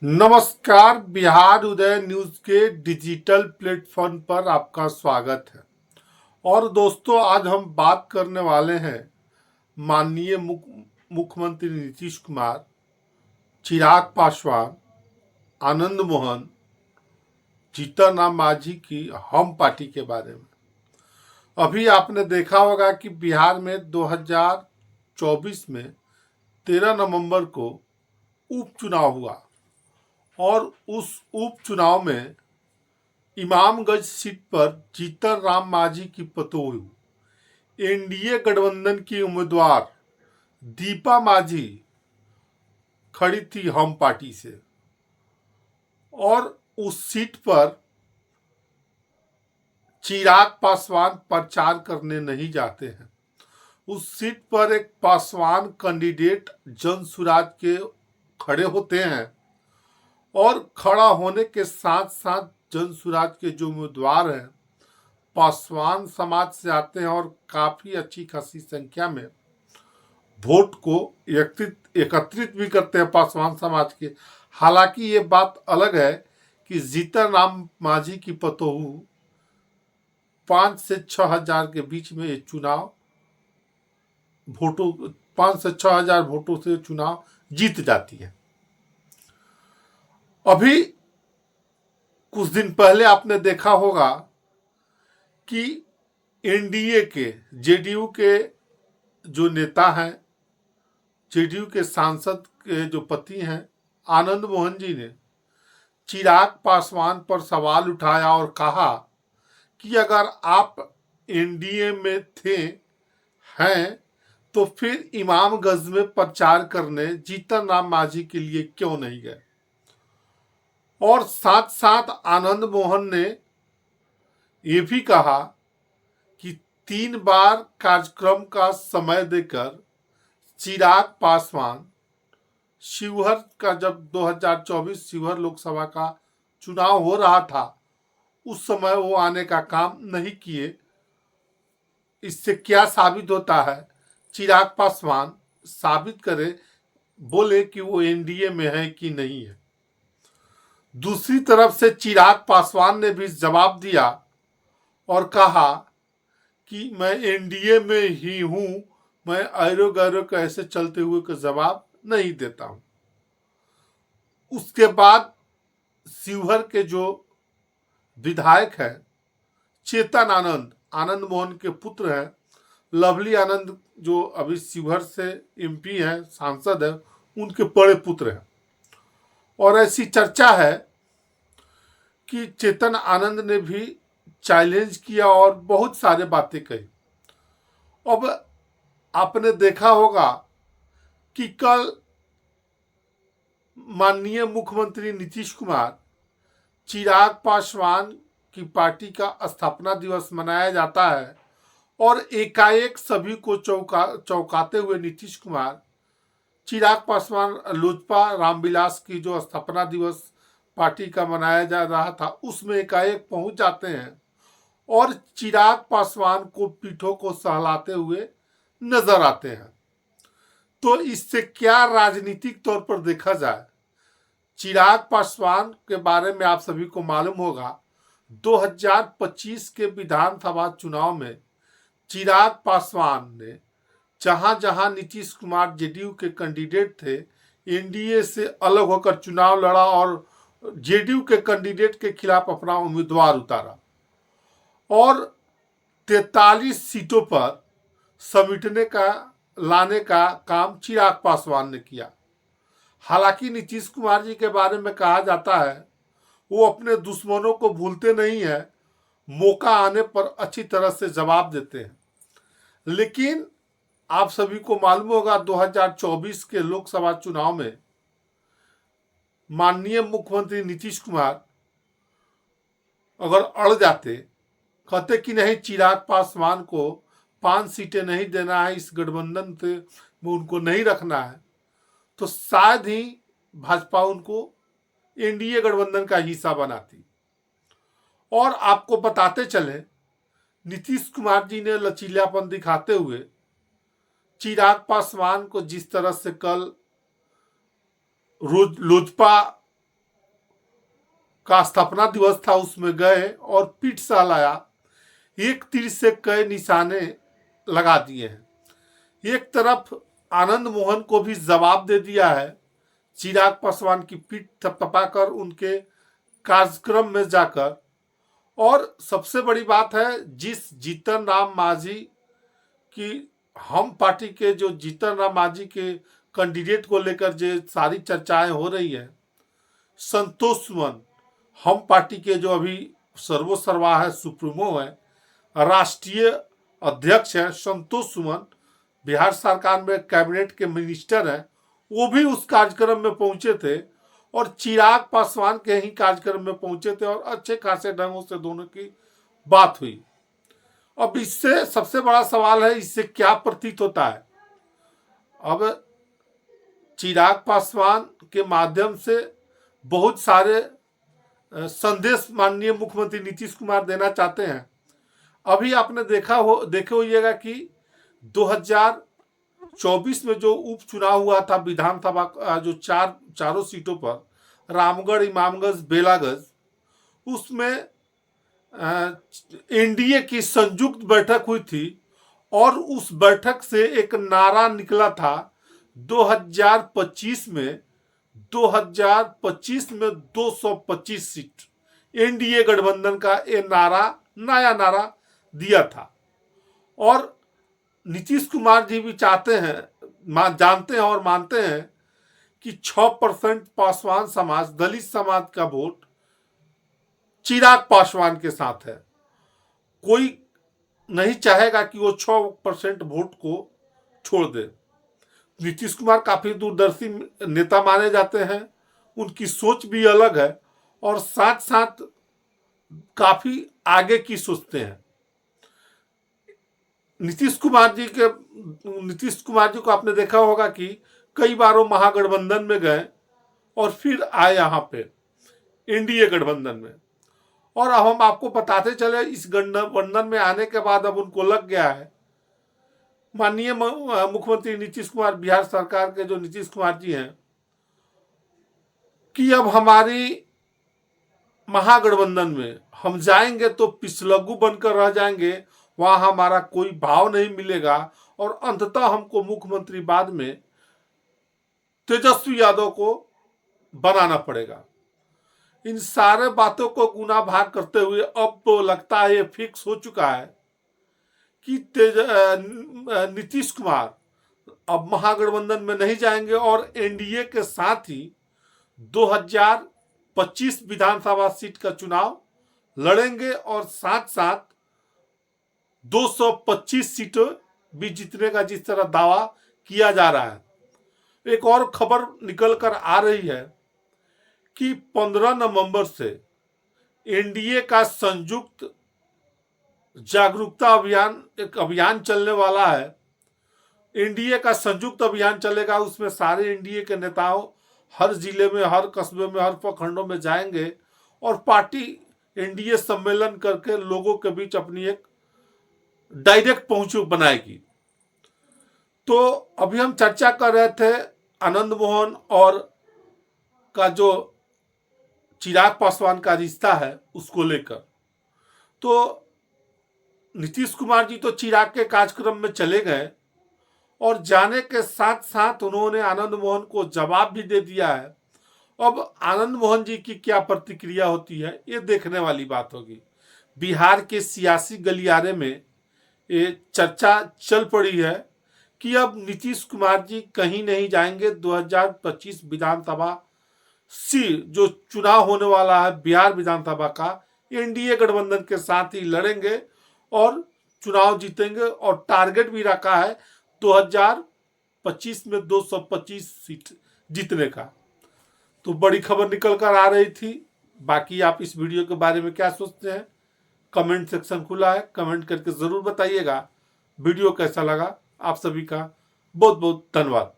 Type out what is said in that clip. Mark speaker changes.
Speaker 1: नमस्कार। बिहार उदय न्यूज के digital platform पर आपका स्वागत है। और दोस्तों, आज हम बात करने वाले हैं माननीय मुख्यमंत्री नीतीश कुमार, चिराग पासवान, आनंद मोहन, जीतन राम मांझी की हम पार्टी के बारे में। अभी आपने देखा होगा कि बिहार में 2024 में 13 नवंबर को उपचुनाव हुआ और उस उपचुनाव में इमामगंज सीट पर जीतन राम मांझी की पतोह एनडीए गठबंधन की उम्मीदवार दीपा मांझी खड़ी थी हम पार्टी से। और उस सीट पर चिराग पासवान प्रचार करने नहीं जाते हैं। उस सीट पर एक पासवान कैंडिडेट जन सुराज के खड़े होते हैं और खड़ा होने के साथ साथ जन सुराज के जो उम्मीदवार हैं पासवान समाज से आते हैं और काफी अच्छी खासी संख्या में वोट को एकत्रित भी करते हैं पासवान समाज के। हालांकि ये बात अलग है कि जीतन राम मांझी की पतोह 5 से 6 हजार के बीच में ये चुनाव वोटों 5 से 6 हजार वोटों से चुनाव जीत जाती है। अभी कुछ दिन पहले आपने देखा होगा कि एनडीए के जेडीयू के जो नेता हैं, जेडीयू के सांसद के जो पति हैं आनंद मोहन जी ने चिराग पासवान पर सवाल उठाया और कहा कि अगर आप एनडीए में थे हैं तो फिर इमामगंज में प्रचार करने जीतन राम मांझी के लिए क्यों नहीं गए। और साथ साथ आनंद मोहन ने ये भी कहा कि 3 बार कार्यक्रम का समय देकर चिराग पासवान शिवहर का जब 2024 शिवहर लोकसभा का चुनाव हो रहा था उस समय वो आने का काम नहीं किए। इससे क्या साबित होता है? चिराग पासवान साबित करे, बोले कि वो एनडीए में है कि नहीं है। दूसरी तरफ से चिराग पासवान ने भी जवाब दिया और कहा कि मैं एनडीए में ही हूं, मैं ऐरो गैरो कैसे चलते हुए का जवाब नहीं देता हूं। उसके बाद शिवहर के जो विधायक है चेतन आनंद, आनंद मोहन के पुत्र हैं, लवली आनंद जो अभी शिवहर से एमपी हैं, सांसद हैं, उनके बड़े पुत्र हैं। और ऐसी चर्चा है कि चेतन आनंद ने भी चैलेंज किया और बहुत सारे बातें कही। अब आपने देखा होगा कि कल माननीय मुख्यमंत्री नीतीश कुमार चिराग पासवान की पार्टी का स्थापना दिवस मनाया जाता है और एकाएक सभी को चौंकाते हुए नीतीश कुमार चिराग पासवान लोजपा रामविलास की जो स्थापना दिवस पार्टी का मनाया जा रहा था उसमें एकाएक पहुंच जाते हैं और चिराग पासवान को पीठों को सहलाते हुए नजर आते हैं। तो इससे क्या राजनीतिक तौर पर देखा जाए, चिराग पासवान के बारे में आप सभी को मालूम होगा 2025 के विधानसभा चुनाव में चिराग पासवान ने जहां जहां नीतीश कुमार जेडीयू के कैंडिडेट थे एनडीए से अलग होकर चुनाव लड़ा और जेडीयू के कैंडिडेट के खिलाफ अपना उम्मीदवार उतारा और 43 सीटों पर समेटने का लाने का काम चिराग पासवान ने किया। हालांकि नीतीश कुमार जी के बारे में कहा जाता है वो अपने दुश्मनों को भूलते नहीं है, मौका आने पर अच्छी तरह से जवाब देते हैं। लेकिन आप सभी को मालूम होगा 2024 के लोकसभा चुनाव में माननीय मुख्यमंत्री नीतीश कुमार अगर अड़ जाते, कहते कि नहीं चिराग पासवान को 5 सीटें नहीं देना है, इस गठबंधन से में उनको नहीं रखना है, तो शायद ही भाजपा उनको एनडीए गठबंधन का हिस्सा बनाती। और आपको बताते चले नीतीश कुमार जी ने लचीलापन दिखाते हुए चिराग पासवान को जिस तरह से कल लोजपा का स्थापना दिवस था, उसमें गए और पीठ सहलाया। एक तीर से कई निशाने लगा दिए हैं। एक तरफ आनंद मोहन को भी जवाब दे दिया है, चिराग पासवान की पीठ थपथपाकर उनके कार्यक्रम में जाकर। और सबसे बड़ी बात है, जिस जीतन राम मांझी की हम पार्टी के जो जीतन राम मांझी के कैंडिडेट को लेकर जो सारी चर्चाएं हो रही है, संतोष सुमन हम पार्टी के जो अभी सर्वोसर्वा है, सुप्रीमो है, राष्ट्रीय अध्यक्ष है संतोष सुमन, बिहार सरकार में कैबिनेट के मिनिस्टर हैं, वो भी उस कार्यक्रम में पहुंचे थे और चिराग पासवान के ही कार्यक्रम में पहुंचे थे और अच्छे खासे ढंगों से दोनों की बात हुई। अब इससे सबसे बड़ा सवाल है, इससे क्या प्रतीत होता है? अब चिराग पासवान के माध्यम से बहुत सारे संदेश माननीय मुख्यमंत्री नीतीश कुमार देना चाहते हैं। अभी आपने देखे होइएगा कि 2024 में जो उपचुनाव हुआ था विधानसभा जो चारों सीटों पर, रामगढ़, इमामगंज, बेलागंज, उसमें एनडीए की संयुक्त बैठक हुई थी और उस बैठक से एक नारा निकला था 2025 में 225 सीट एनडीए गठबंधन का ये नारा, नया नारा दिया था। और नीतीश कुमार जी भी चाहते हैं, जानते हैं और मानते हैं कि 6% पासवान समाज, दलित समाज का वोट चिराग पासवान के साथ है। कोई नहीं चाहेगा कि वो 6% वोट को छोड़ दे। नीतीश कुमार काफी दूरदर्शी नेता माने जाते हैं, उनकी सोच भी अलग है और साथ साथ काफी आगे की सोचते हैं। नीतीश कुमार जी को आपने देखा होगा कि कई बार वो महागठबंधन में गए और फिर आए यहाँ पे एनडीए गठबंधन में। और अब हम आपको बताते चले, इस गठबंधन में आने के बाद अब उनको लग गया है, माननीय मुख्यमंत्री नीतीश कुमार, बिहार सरकार के जो नीतीश कुमार जी हैं, कि अब हमारी महागठबंधन में हम जाएंगे तो पिछलग्गू बनकर रह जाएंगे, वहां हमारा कोई भाव नहीं मिलेगा और अंततः हमको मुख्यमंत्री बाद में तेजस्वी यादव को बनाना पड़ेगा। इन सारे बातों को गुना भाग करते हुए अब तो लगता है ये फिक्स हो चुका है कि नीतीश कुमार अब महागठबंधन में नहीं जाएंगे और एनडीए के साथ ही 2025 विधानसभा सीट का चुनाव लड़ेंगे और साथ साथ 225 सीटें भी जीतने का जिस तरह दावा किया जा रहा है। एक और खबर निकल कर आ रही है कि 15 नवंबर से एनडीए का संयुक्त जागरूकता अभियान, एक अभियान चलने वाला है। एनडीए का संयुक्त अभियान चलेगा, उसमें सारे एनडीए के नेताओं हर जिले में, हर कस्बे में, हर प्रखंडों में जाएंगे और पार्टी एनडीए सम्मेलन करके लोगों के बीच अपनी एक डायरेक्ट पहुंच बनाएगी। तो अभी हम चर्चा कर रहे थे आनंद मोहन और का जो चिराग पासवान का रिश्ता है उसको लेकर। तो नीतीश कुमार जी तो चिराग के कार्यक्रम में चले गए और जाने के साथ साथ उन्होंने आनंद मोहन को जवाब भी दे दिया है। अब आनंद मोहन जी की क्या प्रतिक्रिया होती है ये देखने वाली बात होगी। बिहार के सियासी गलियारे में ये चर्चा चल पड़ी है कि अब नीतीश कुमार जी कहीं नहीं जाएंगे। 2025 विधानसभा जो चुनाव होने वाला है बिहार विधानसभा का, एनडीए गठबंधन के साथ ही लड़ेंगे और चुनाव जीतेंगे और टारगेट भी रखा है 2025 में 225 सीट जीतने का। तो बड़ी खबर निकल कर आ रही थी। बाकी आप इस वीडियो के बारे में क्या सोचते हैं, कमेंट सेक्शन खुला है, कमेंट करके जरूर बताइएगा। वीडियो कैसा लगा। आप सभी का बहुत बहुत धन्यवाद।